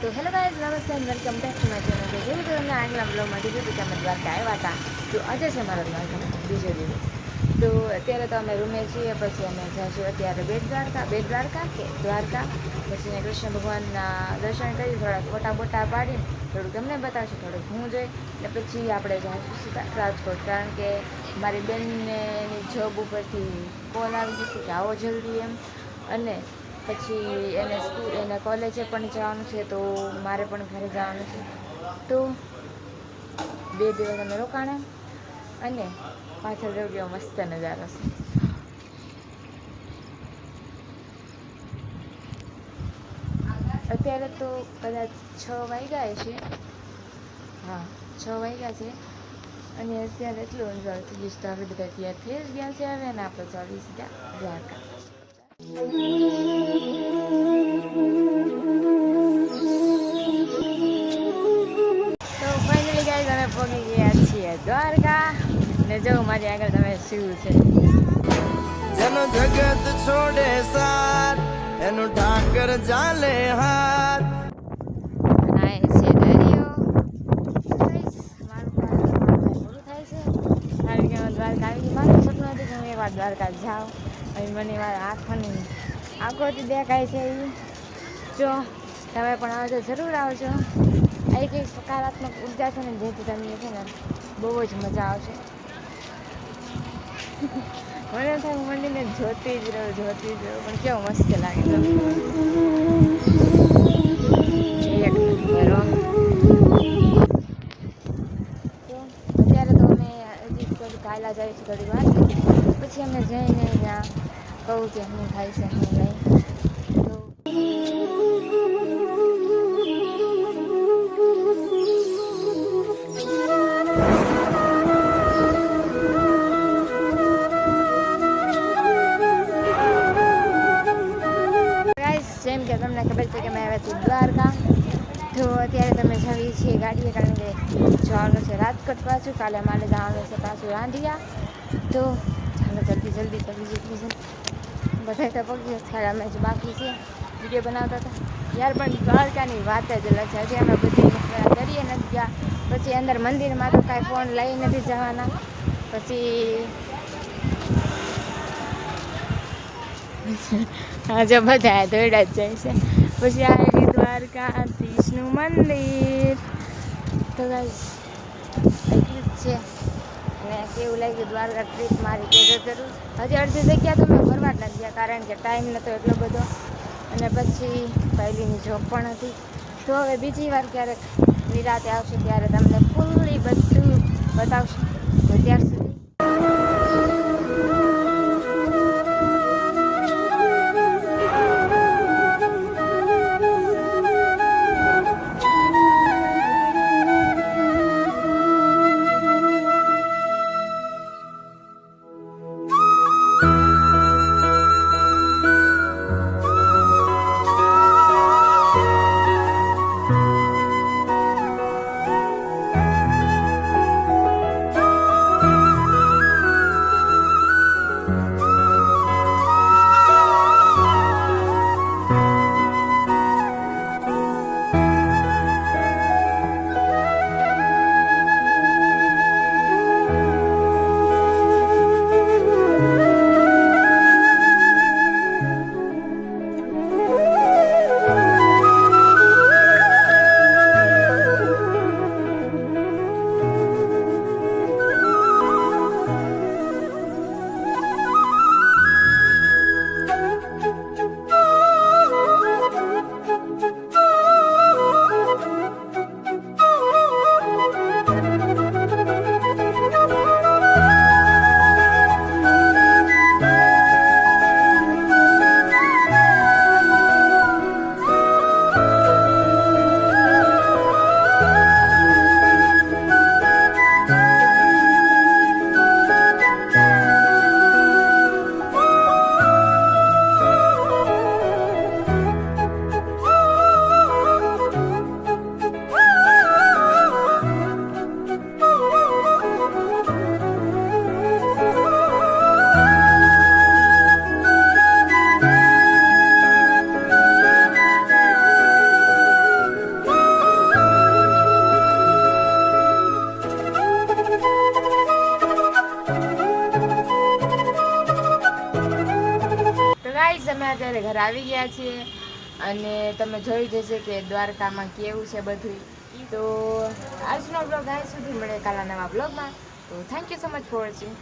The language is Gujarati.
તો હેલો ગાઈઝ, નમસ્તે and welcome back to my channel. તો જેવું તમને આગલા બ્લોગમાં કીધું હતું કે અમે દ્વારકા આવ્યા હતા. તો આજે છે મારો દ્વારકાનો બીજો દિવસ. તો અત્યારે તો અમે રૂમે છીએ, પછી અમે જઈશું અત્યારે બેટ દ્વારકા કે દ્વારકા. પછી એને કૃષ્ણ ભગવાનના દર્શન કરી, થોડાક ફોટા બોટા પાડીને થોડુંક એમને બતાવશું, થોડુંક હું જોઈ ને પછી આપણે જઈશું સીધા રાજકોટ. કારણ કે મારી બેનને એની જોબ ઉપરથી કોલ આવી જશે કે આવો જલ્દી એમ. અને પછી એને કોલેજે પણ જવાનું છે, તો મારે પણ ઘરે જવાનું છે. તો 2 દિવસ અમે રોકાણા અને પાછળ જોયો મસ્ત નજારો છે. અત્યારે તો કદાચ 6 વાગ્યા છે. હા, 6 વાગ્યા છે અને અત્યારે એટલું એન્જોય થઈ ગયું. તો આપણે બધા તૈયાર થઈ જ ગયા છે હવે, અને આપણે ચાલી સીધા દ્વારકા. તો ફાઇનલી ગાઈઝ અમે પહોંચી ગયા છીએ દ્વારકા. ને જો મારી આગળ તમે શું છે, જેનો જગત છોડે સાથ એનું ઠાકર ચાલે હાથ. આ છે દરિયો. મારું પૂરું થાય છે કારણ કે હું દ્વારકા આવી ગઈ. મારું સપનું હતું કે હું એકવાર દ્વારકા જાઉં અને મને મારા આંખોથી દેખાય છે એ. જો તમે પણ આવજો, જરૂર આવજો. આ એક સકારાત્મક ઉર્જા છે ને, જેથી તમને છે ને બહુ જ મજા આવશે. મને થાય હું મંદિરને જોતી જ રહું, પણ કેવું મસ્ત લાગે તો એક નંબર. તો અત્યારે તો અમે હજી થોડી કાયલા જઈએ છીએ, થોડી વાર છે, પછી અમે જઈને ત્યાં કહું કે શું થાય છે શું નહીં. તો જેમ કે તમને ખબર છે કે મેં આવ્યા છીએ દ્વારકા. તો અત્યારે તમે જઈએ છીએ ગાડીએ, કારણ કે જવાનું છે રાજકોટ પાછું. કાલે મારે જવાનું છે પાછું રાંધિયા. તો ચાલો જલ્દી બધા તો પગી ખાલી અમે જ બાકી છે વિડીયો બનાવતા હતા યાર. પણ દ્વારકાની વાત જ અલગ છે. હજી અમે બધી કરીએ નથી ગયા. પછી અંદર મંદિરમાં તો કાંઈ ફોન લઈ નથી જવાના. પછી હા, જો બધા દોડા જ જાય છે. પછી આવી દ્વારકાધીશનું મંદિર. તો ગાઈસ એટલું જ છે. અને કેવું લાગ્યું દ્વારકા ટ્રીપ મારી કે જરૂર. હજી અડધી જગ્યા તો મેં ફરવા જ નથી ગયા, કારણ કે ટાઈમ નહોતો એટલો બધો, અને પછી પહેલીની જોબ પણ હતી. તો હવે બીજી વાર ક્યારેક નિરાતે આવશે ત્યારે તમને ફૂલ્લી બધું બતાવશું. તો ત્યાર સુધી અત્યારે ઘરે આવી ગયા છીએ અને તમે જોઈ જશે કે દ્વારકામાં કેવું છે બધું. તો આજનો બ્લોગ અહીં સુધી મળે કાલના નવા બ્લોગમાં. તો thank you so much for watching.